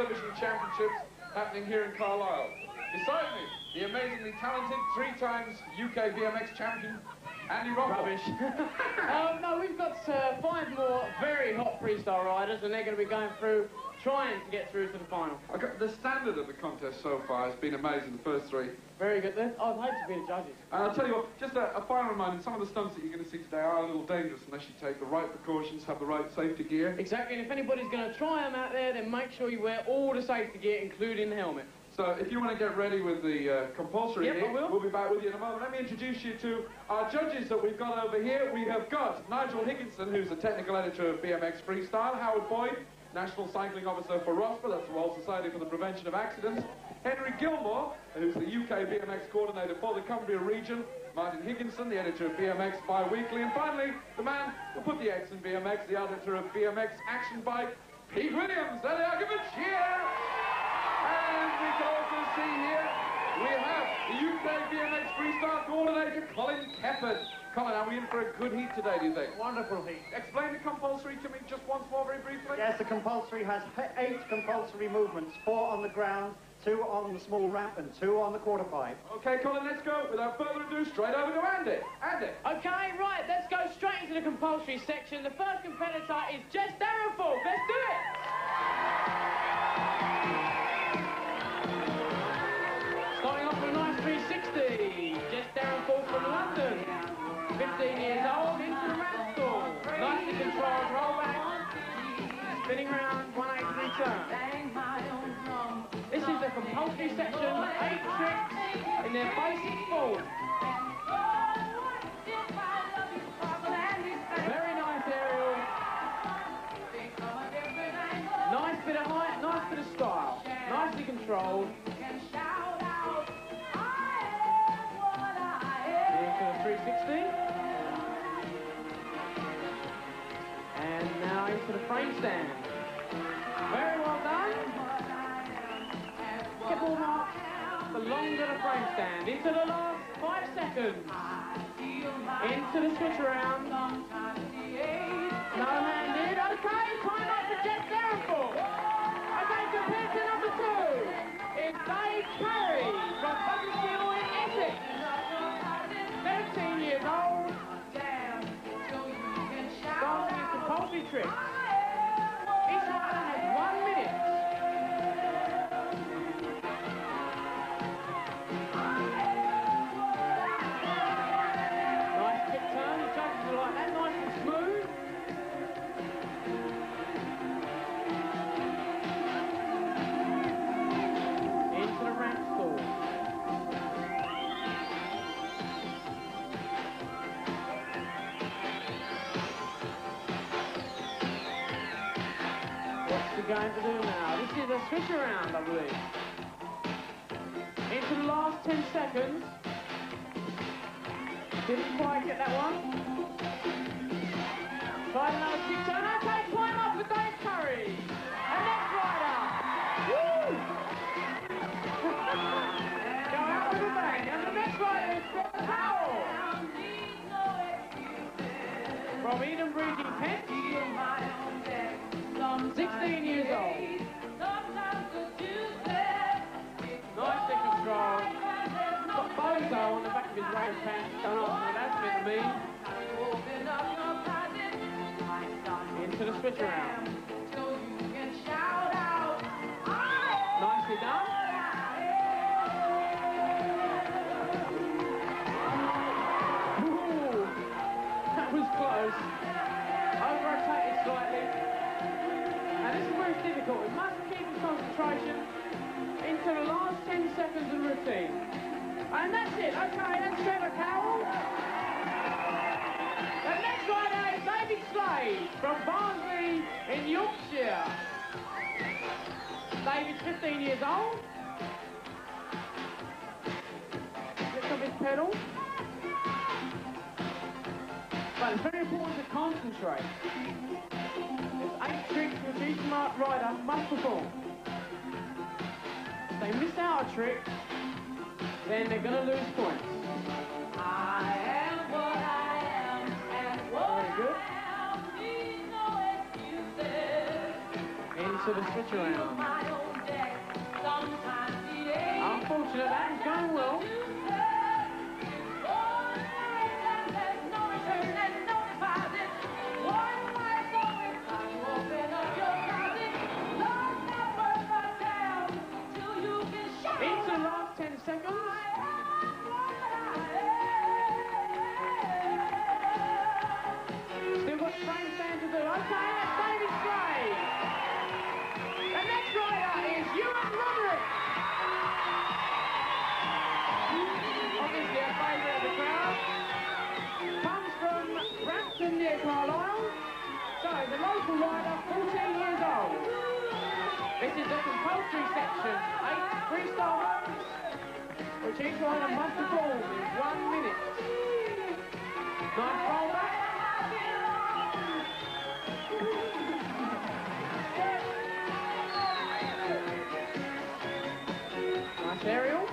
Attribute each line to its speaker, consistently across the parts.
Speaker 1: television championships happening here in Carlisle. Beside me, the amazingly talented, 3 times UK BMX champion, Andy Ruffell.
Speaker 2: Rubbish. No, we've got 5 more very hot freestyle riders, and they're going to be going through, trying to get through to the final.
Speaker 1: Okay, the standard of the contest so far has been amazing, the first 3.
Speaker 2: Very good. I'd hate to be the judges.
Speaker 1: And I'll tell you what, just a final reminder, some of the stunts that you're going to see today are a little dangerous unless you take the right precautions, have the right safety gear.
Speaker 2: Exactly, and if anybody's going to try them out there, then make sure you wear all the safety gear, including the helmet.
Speaker 1: So if you want to get ready with the compulsory
Speaker 2: yep,
Speaker 1: gear, we'll be back with you in a moment. Let me introduce you to our judges that we've got over here. We have got Nigel Higginson, who's the technical editor of BMX Freestyle, Howard Boyd, National Cycling Officer for ROSPA, that's the Royal Society for the Prevention of Accidents, Henry Gilmore, who's the UK BMX coordinator for the Cumbria region, Martin Higginson, the editor of BMX Bi-Weekly, and finally, the man who put the X in BMX, the editor of BMX Action Bike, Pete Williams. Let it give a cheer! And we can also see here, we have the UK BMX Freestyle coordinator, Colin Keppard. Colin, are we in for a good heat today, do you think?
Speaker 3: Wonderful heat.
Speaker 1: Explain the compulsory to me just once more, very briefly.
Speaker 3: Yes, the compulsory has 8 compulsory movements, 4 on the ground, 2 on the small ramp, and 2 on the quarter pipe.
Speaker 1: Okay, Colin, let's go. Without further ado, straight over to Andy. Andy.
Speaker 2: Okay, right, let's go straight into the compulsory section. The first competitor is Jess Darrenforth. Let's do it! Starting off with a nice 360. Jess Darrenforth from London. 15 years old, into the ramp stall. Nicely controlled rollback. Spinning round, 180 turn. This is the compulsory section, 8 tricks in their basic form. Very nice aerial. Nice bit of height, nice bit of style. Nicely controlled. Into the 360. And now into the frame stand. Very well done. Kibble mark, the longer the frame stand. Into the last 5 seconds. Into the switch around. No-handed. Okay, time up for Jess Darrenforth. Okay, compared to number 2 is Dave Parry from Compulsory in Essex. 17 years old. Starting his compulsory trick. Each rider has 1 minute. Nice kick turn, the judges are like that, nice and smooth. Into the ramp stall. Going to do now. This is a switch around, I believe. Into the last 10 seconds. Didn't quite get that one. Tried another kick turn. Okay, climb up for Dave Parry. And next rider. Woo! Go out with a bang. And the next rider is Scott Powell. From Eden Bridge in Kent. 16 years old. Nicely controlled. Got bozo on the back of his race pants. Don't ask me what that's meant to me. Into the switch around. Nicely done. Ooh, that was close. Over-rotated slightly. Now this is where it's difficult. We must keep the concentration into the last 10 seconds of the routine. And that's it. Okay, that's Trevor Cowell. The next rider is David Slade from Barnsley in Yorkshire. David's 15 years old. Lifts up his pedal. But it's very important to concentrate. There's 8 tricks which each rider must perform. If they miss out a trick, then they're going to lose points. I am what I am, and what very good. I am, no excuses. Into the switch around. fortunate, that was going well. Into the last 10 seconds. Still got frame stand to do. Okay, that's David Gray. The next rider is Ewan Roderick. Obviously a favourite of the crowd. Comes from Brampton near Carlisle. So the local rider, 14 years old. This is the compulsory section, 8 freestyle moves, which each rider must perform in 1 minute. Nice rollback. Nice aerial.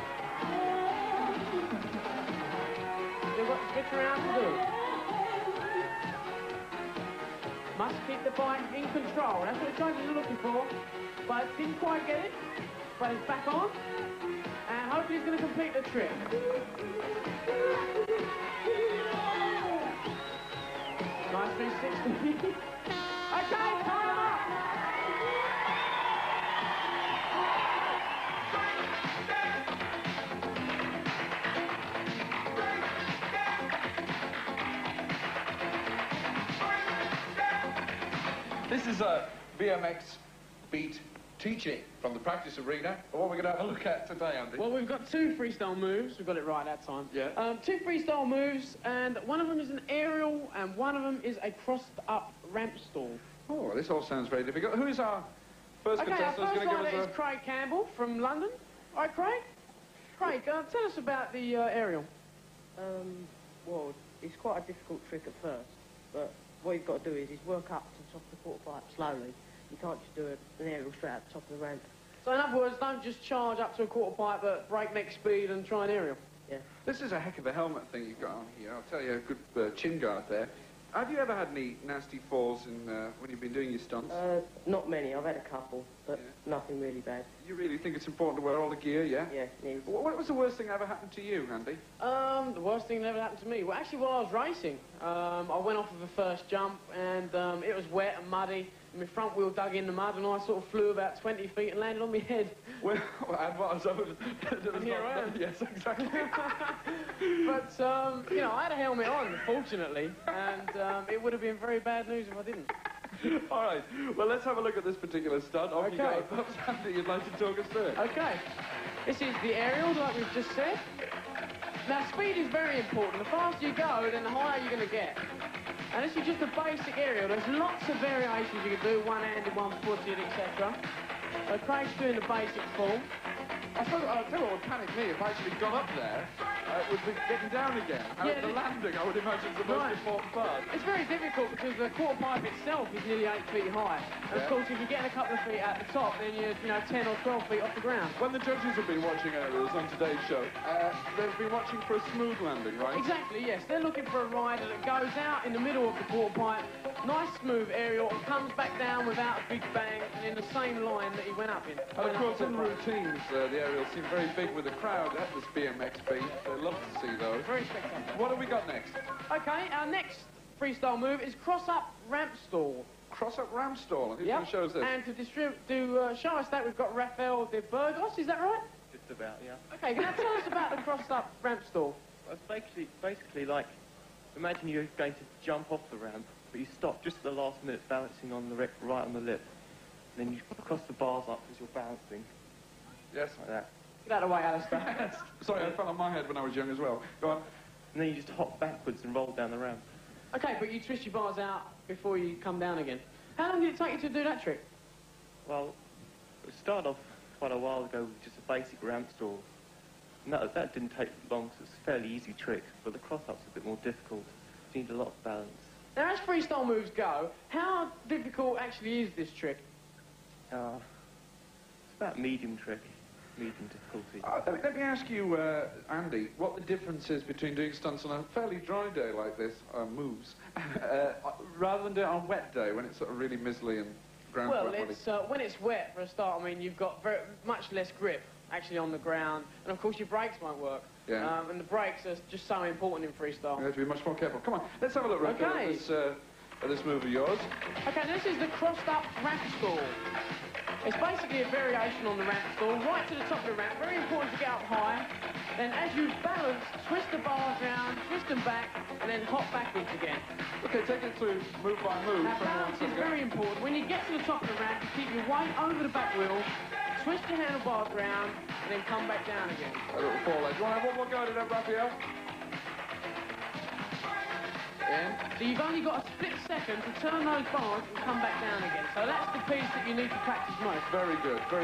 Speaker 2: Still got the switch around to do. Must keep the bike in control. That's what the judges are looking for. But didn't quite get it. But it's back on. And hopefully he's going to complete the trick. Nice 360. Okay, time up.
Speaker 1: This is a BMX Beat teaching from the practice arena. What we're going to have a look at today, Andy.
Speaker 2: Well, we've got 2 freestyle moves. We've got it right that time.
Speaker 1: Yeah.
Speaker 2: 2 freestyle moves, and one of them is an aerial, and one of them is a crossed-up ramp stall.
Speaker 1: Oh, this all sounds very difficult. Who is our first contestant?
Speaker 2: Our first rider is
Speaker 1: a...
Speaker 2: Craig Campbell from London. All right, Craig? Craig, tell us about the aerial.
Speaker 4: Well, it's quite a difficult trick at first, but what you've got to do is work up to the top of the quarter pipe slowly. You can't just do an aerial straight at the top of the ramp.
Speaker 2: So in other words, don't just charge up to a quarter pipe at breakneck speed and try an aerial.
Speaker 4: Yeah.
Speaker 1: This is a heck of a helmet thing you've got on here. I'll tell you, a good chin guard there. Have you ever had any nasty falls in, when you've been doing your stunts?
Speaker 4: Not many. I've had a couple, but nothing really bad.
Speaker 1: You really think it's important to wear all the gear, yeah?
Speaker 4: Yeah, it is.
Speaker 1: What was the worst thing that ever happened to you, Andy?
Speaker 2: The worst thing that ever happened to me? Well, actually, while I was racing, I went off of the first jump, and it was wet and muddy. My front wheel dug in the mud, and I sort of flew about 20 feet and landed on my head.
Speaker 1: Well, and what was over...
Speaker 2: Here I am.
Speaker 1: Yes, exactly.
Speaker 2: But, you know, I had a helmet on, fortunately, and it would have been very bad news if I didn't.
Speaker 1: All right, well, let's have a look at this particular stunt. Off
Speaker 2: Okay.
Speaker 1: you go. Perhaps, Andy, you'd like to talk us through it?
Speaker 2: Okay. This is the aerial, like we've just said. Now, speed is very important. The faster you go, then the higher you're going to get. And this is just a basic aerial. There's lots of variations you can do, one-handed, one-footed, etc. Craig's doing the basic form.
Speaker 1: I suppose, I'll tell you what would panic me if I actually got up there, would be getting down again.
Speaker 2: Yeah,
Speaker 1: The landing, I would imagine, is the most important part.
Speaker 2: It's very difficult because the quarter pipe itself is nearly 8 feet high. And of course, if you're getting a couple of feet at the top, then you're, 10 or 12 feet off the ground.
Speaker 1: When the judges have been watching aerials on today's show, they've been watching for a smooth landing, right?
Speaker 2: Exactly, yes. They're looking for a rider that goes out in the middle of the quarter pipe, nice smooth aerial, and comes back down without a big bang and in the same line that he went up in.
Speaker 1: And of course, in routines, the aerials seem very big with the crowd at this BMX Beat. They love to see those.
Speaker 2: Very spectacular.
Speaker 1: What have we got next?
Speaker 2: Okay, our next freestyle move is cross-up ramp stall.
Speaker 1: Cross-up ramp stall. Who's
Speaker 2: Yep.
Speaker 1: going to show us this?
Speaker 2: And to show us that, we've got Rafael de Burgos, is that right?
Speaker 5: Just about, yeah.
Speaker 2: Okay, can you tell us about the crossed-up ramp stall?
Speaker 5: Well, it's basically like, imagine you're going to jump off the ramp, but you stop just at the last minute balancing on the right on the lip. And then you cross the bars up as you're balancing.
Speaker 1: Yes.
Speaker 5: Like that.
Speaker 2: Get out of the way, Alistair.
Speaker 1: Sorry, I fell on my head when I was young as well. Go on.
Speaker 5: And then you just hop backwards and roll down the ramp.
Speaker 2: Okay, but you twist your bars out before you come down again. How long did it take you to do that trick?
Speaker 5: Well, it started off quite a while ago with just a basic ramp stall. And that didn't take long, so it's a fairly easy trick, but the cross-up's a bit more difficult. You need a lot of balance.
Speaker 2: Now, as freestyle moves go, how difficult actually is this trick?
Speaker 5: It's about medium trick, medium difficulty.
Speaker 1: Let me ask you, Andy, what the difference is between doing stunts on a fairly dry day like this, moves, rather than doing it on a wet day when it's sort of really mizzly and ground
Speaker 2: Well,
Speaker 1: wet.
Speaker 2: when it's wet, for a start, I mean, you've got much less grip. actually on the ground, and of course your brakes won't work.
Speaker 1: Yeah.
Speaker 2: And the brakes are just so important in freestyle.
Speaker 1: You have to be much more careful. Come on, let's have a look Rick,
Speaker 2: Okay.
Speaker 1: at this move of yours.
Speaker 2: Okay, this is the crossed up ramp stall. It's basically a variation on the ramp stall, right to the top of the ramp. Very important to get up high. Then as you balance, twist the bars round, twist them back, and then hop backwards again.
Speaker 1: Okay, take it through move by move.
Speaker 2: Now, balance is very important. When you get to the top of the ramp, you keep your weight over the back wheel, twist your handlebars round, and then come back down again.
Speaker 1: A little fall edge. You want to have one more go at it, Raphael? In.
Speaker 2: So you've only got a split second to turn those bars and come back down again. So that's the piece that you need to practice most.
Speaker 1: Very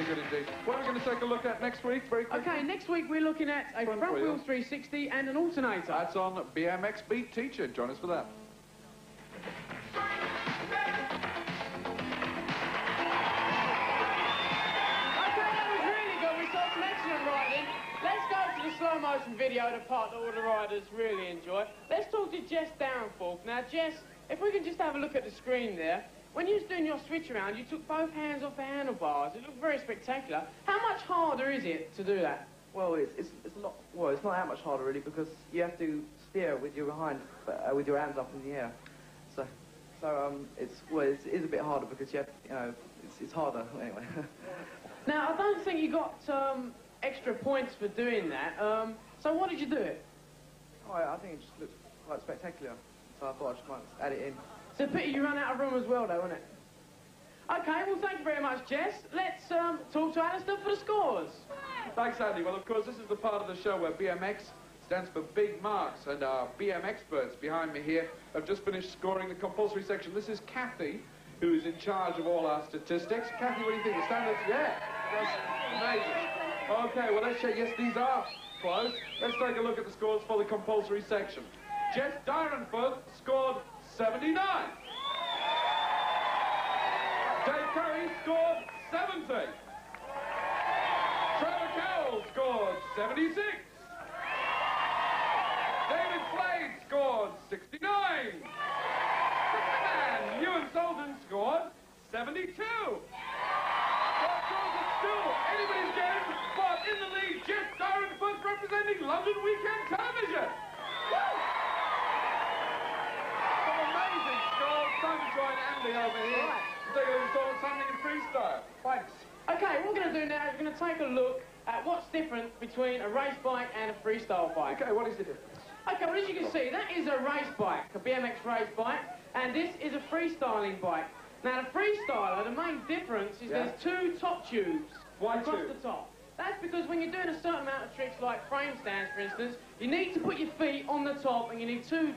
Speaker 1: good indeed. What are we going to take a look at next week? Very quickly.
Speaker 2: Okay, next week we're looking at a front wheel 360 and an alternator.
Speaker 1: That's on BMX Beat Teacher. Join us for that.
Speaker 2: Okay, that was really good. We saw some excellent riding. Let's go to the slow motion video, the part that all the riders really enjoy. Let's talk to Jess Darrenforth. Now, Jess, if we can just have a look at the screen there. When you was doing your switch around, you took both hands off the handlebars. It looked very spectacular. How much harder is it to do that?
Speaker 6: Well, it's a lot. Well, it's not that much harder really because you have to steer with your with your hands up in the air. So it is a bit harder because you have, it's harder anyway.
Speaker 2: Now, I don't think you got extra points for doing that. So what did you do it?
Speaker 6: Oh, I think it just looked quite spectacular. So I thought I just might add it in.
Speaker 2: It's a pity you run out of room as well, though, isn't it? Okay, well, thank you very much, Jess. Let's talk to Alistair for the scores.
Speaker 1: Thanks, Andy. Well, of course, this is the part of the show where BMX stands for Big Marks, and our BM experts behind me here have just finished scoring the compulsory section. This is Kathy, who is in charge of all our statistics. Kathy, what do you think? The standards? Yeah, that's amazing. Okay, well, let's check. Yes, these are close. Let's take a look at the scores for the compulsory section. Jess Darrenforth scored 79. Dave Curry scored 70. Trevor Cowell scored 76. David Slade scored 69. And Ewan Sullivan scored 72. Still anybody's game, but in the lead, Jess Darrenforth representing London Weekend Television. Woo! Some amazing scores. Time to join Andy over here. Take a look at what's happening in freestyle. Thanks.
Speaker 2: Okay, what we're going to do now is we're going to take a look at what's different between a race bike and a freestyle bike.
Speaker 1: Okay, what is the difference?
Speaker 2: Okay, well, as you can see, that is a race bike, a BMX race bike, and this is a freestyling bike. Now, the freestyler, the main difference is there's two top tubes across the top. That's because when you're doing a certain amount of tricks like frame stands, for instance, you need to put your feet on the top and you need two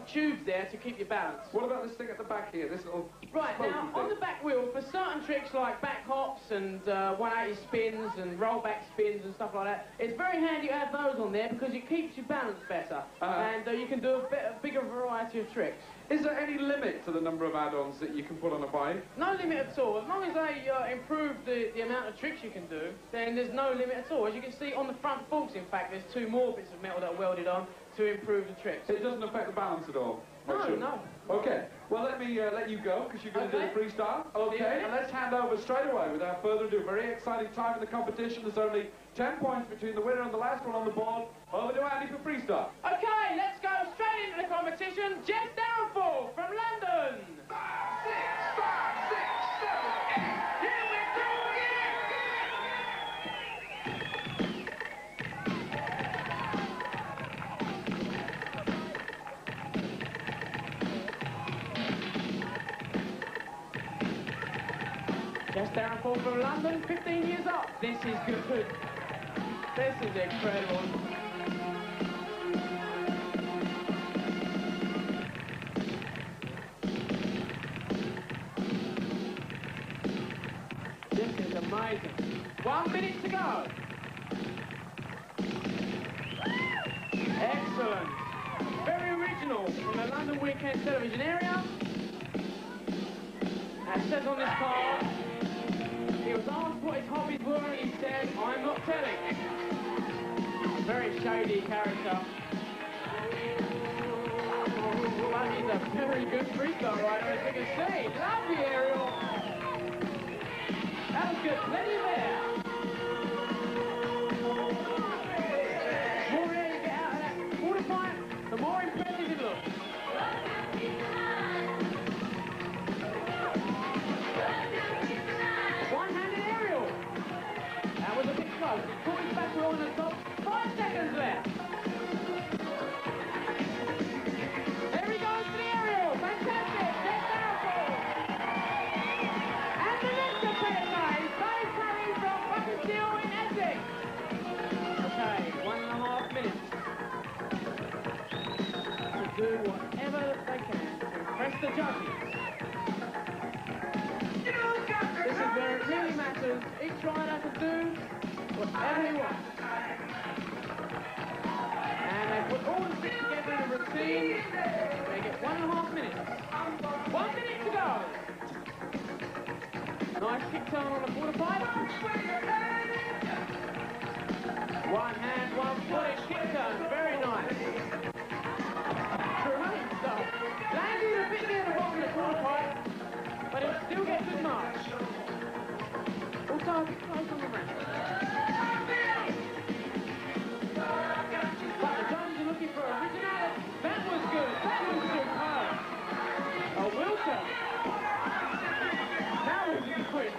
Speaker 2: tubes there to keep your balance.
Speaker 1: What about this thing at the back here, this little...
Speaker 2: Right, now, on the back wheel, for certain tricks like back hops and 180 spins and rollback spins and stuff like that, it's very handy to have those on there because it keeps your balance better. And you can do a bigger variety of tricks.
Speaker 1: Is there any limit to the number of add-ons that you can put on a bike?
Speaker 2: No limit at all. As long as they improve the amount of tricks you can do, then there's no limit at all. As you can see on the front forks, in fact, there's two more bits of metal that are welded on to improve the tricks.
Speaker 1: It doesn't affect the balance at all?
Speaker 2: No.
Speaker 1: Okay, well, let me let you go, because you're going to do the freestyle. Okay, and let's hand over straight away, without further ado. Very exciting time in the competition. There's only 10 points between the winner and the last one on the board. Over to Andy for freestyle.
Speaker 2: Okay, let's go straight into the competition. Jess Darrenforth from London.
Speaker 1: 5, 6, 7, 8. Here we go again.
Speaker 2: Jess Darrenforth from London, 15 years old. This is good. This is incredible. This is amazing. 1 minute to go. Excellent. Very original from the London Weekend Television area. As says on this card, he was asked what his hobbies were and he said, "I'm not telling." Very shady character. But he's a very good freestyle rider, as you can see. Lovely aerial. That was good. Plenty there. do whatever they can to impress the judges. This is where it really matters. Each rider can do whatever he wants. And they put all the six together in a routine. They get 1.5 minutes. 1 minute to go. Nice kick turn on the quarter pipe. One hand, one foot, kick turn. Very nice. Tremendous stuff. Landed a bit near the bottom of the quarter pipe, but it still gets good march. Also a bit close on the ramp. But the judges are looking for originality. That was good. That was superb. A Wilter. That was quick.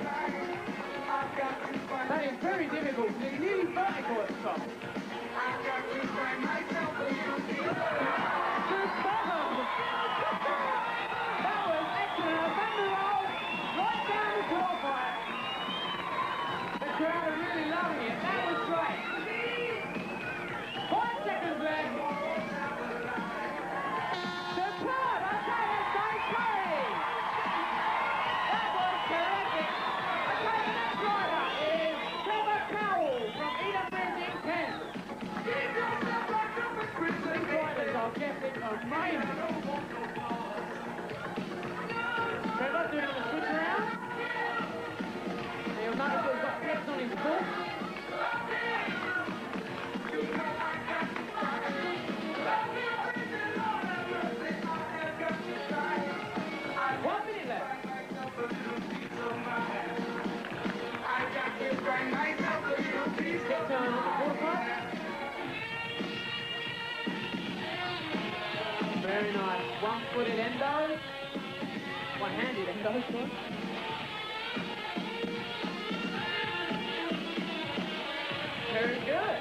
Speaker 2: That is very difficult. It's nearly vertical at the top. Superb. That was excellent. A thunder roll right down the quarter pipe. The crowd are really loving it. That was great. 5 seconds left. Superb. Okay, that's Gareth Pirrie. That was terrific. Okay, the next rider is Campbell from EWS in Kent. These riders are getting amazing. Trevor doing the switch around. And you'll notice that he's got flex on his foot. 1 minute left. Kick turn on the quarter pipe. Very nice. One-footed endo. One-handed endo, sorry. Very good.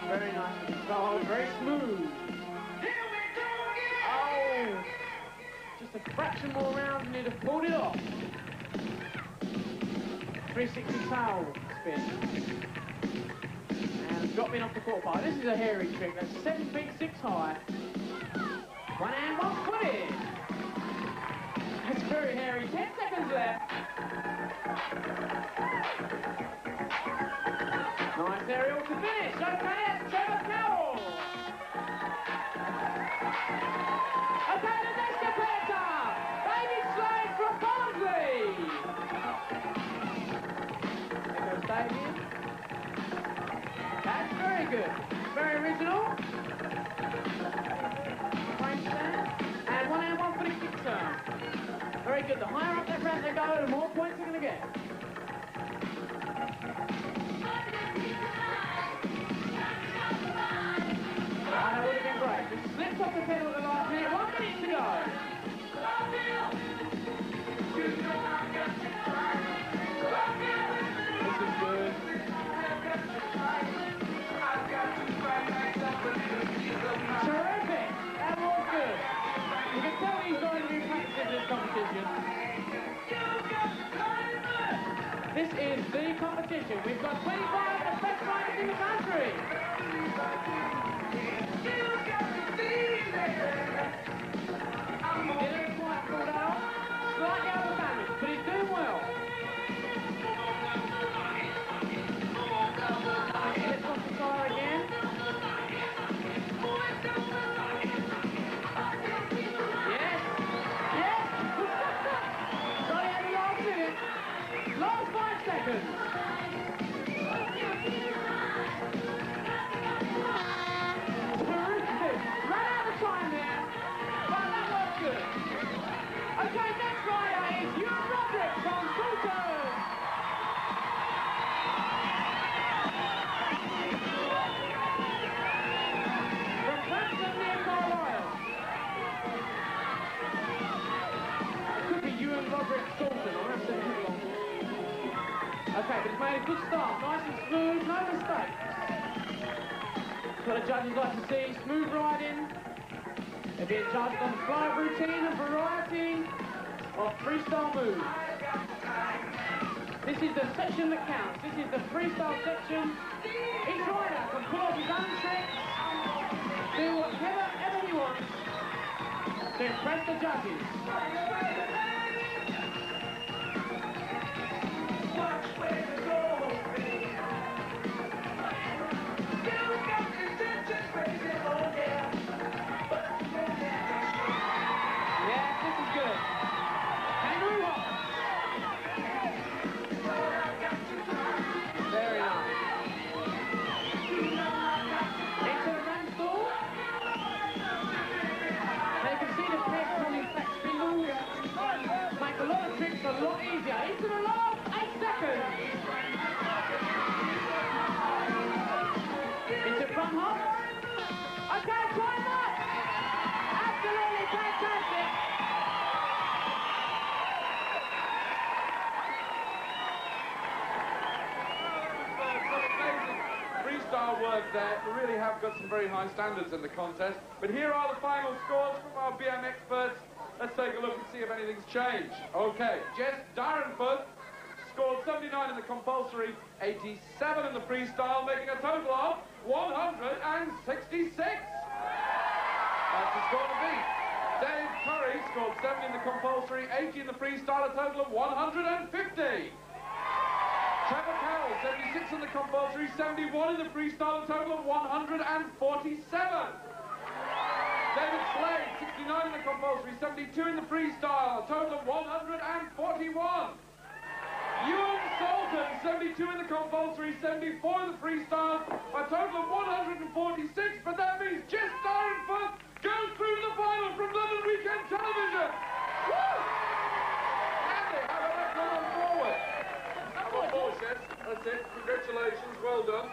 Speaker 2: Very nice control. Very smooth. Oh! Just a fraction more rounds and he'd have pulled it off. 360 tail spin. And dropping off the quarter pipe. This is a hairy trick. That's 7 feet 6 high. One hand, one footed. That's very hairy. 10 seconds left. Nice aerial to finish. Okay, that's Trevor Powell. Okay, the next competitor. Baby Slade from Barnsley. There goes Damien. That's very good. Very original. Frame stand. And one hand, one footed kick turn. Very good. The higher up that ramp they go, the more points they're going to get. That would have been great. Just slipped off the pedal at the last minute. 1 minute to go. This is good. Terrific. That was good. You can tell he's going to be practicing this competition. This is the competition. We've got 25 of the best riders in the country. Didn't quite pulled out. Slightly out of damage, but he's doing well. Let's off the tire again. Yes! Yes! Sorry, at the last minute. Last 5 seconds. Terrific. Ran out of time there. But that was good. Okay, next rider is Stuart Pepe from Stupple. From Brampton near Carlisle. It could be Ewan Roderick Sultan, I'll have to look on. Okay, but he's made a good start. Nice and smooth, no mistakes. That's what the judges like to see, smooth riding. They're being judged on the flow of routine and variety of freestyle moves. This is the section that counts. This is the freestyle section. Each rider can pull off his own tricks Do whatever he wants to impress the judges. A lot easier. Into the last 8 seconds. Into front hop. Okay, try that. Absolutely fantastic.
Speaker 1: Freestyle work there. We really have got some very high standards in the contest. But here are the final scores from our BM experts. Let's take a look and see if anything's changed. Okay, Jess Darrenforth scored 79 in the compulsory, 87 in the freestyle, making a total of 166. That's the score to beat. Dave Curry scored 70 in the compulsory, 80 in the freestyle, a total of 150. Trevor Carroll, 76 in the compulsory, 71 in the freestyle, a total of 147. David Slade, 69 in the compulsory, 72 in the freestyle, a total of 141. Ewan Sultan, 72 in the compulsory, 74 in the freestyle, a total of 146, but that means Jess Darrenforth goes through to the final from London Weekend Television. Woo! Andy, how about that? Come on forward. Come on forward, Jess. That's it. Congratulations. Well done.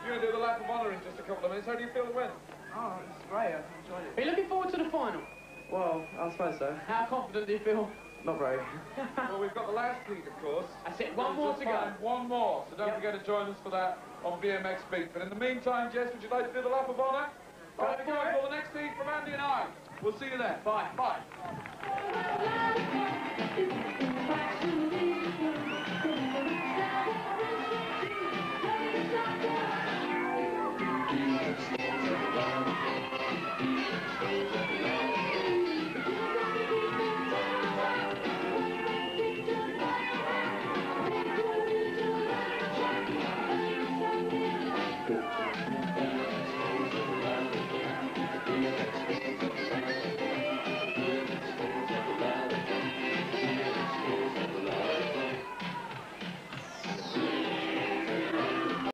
Speaker 1: You're going to do the lap of honour in just a couple of minutes. How do you feel to win?
Speaker 6: Oh, it's great. I enjoyed it.
Speaker 2: Are you looking forward to the final?
Speaker 6: Well, I suppose so.
Speaker 2: How confident do you feel?
Speaker 6: Not very.
Speaker 1: Well, we've got the last heat, of course.
Speaker 2: That's it. One more to go.
Speaker 1: One more. So don't forget to join us for that on BMX Beat. But in the meantime, Jess, would you like to do the lap of honour? Time to go for the next heat from Andy and I. We'll see you then.
Speaker 2: Bye.
Speaker 1: Bye.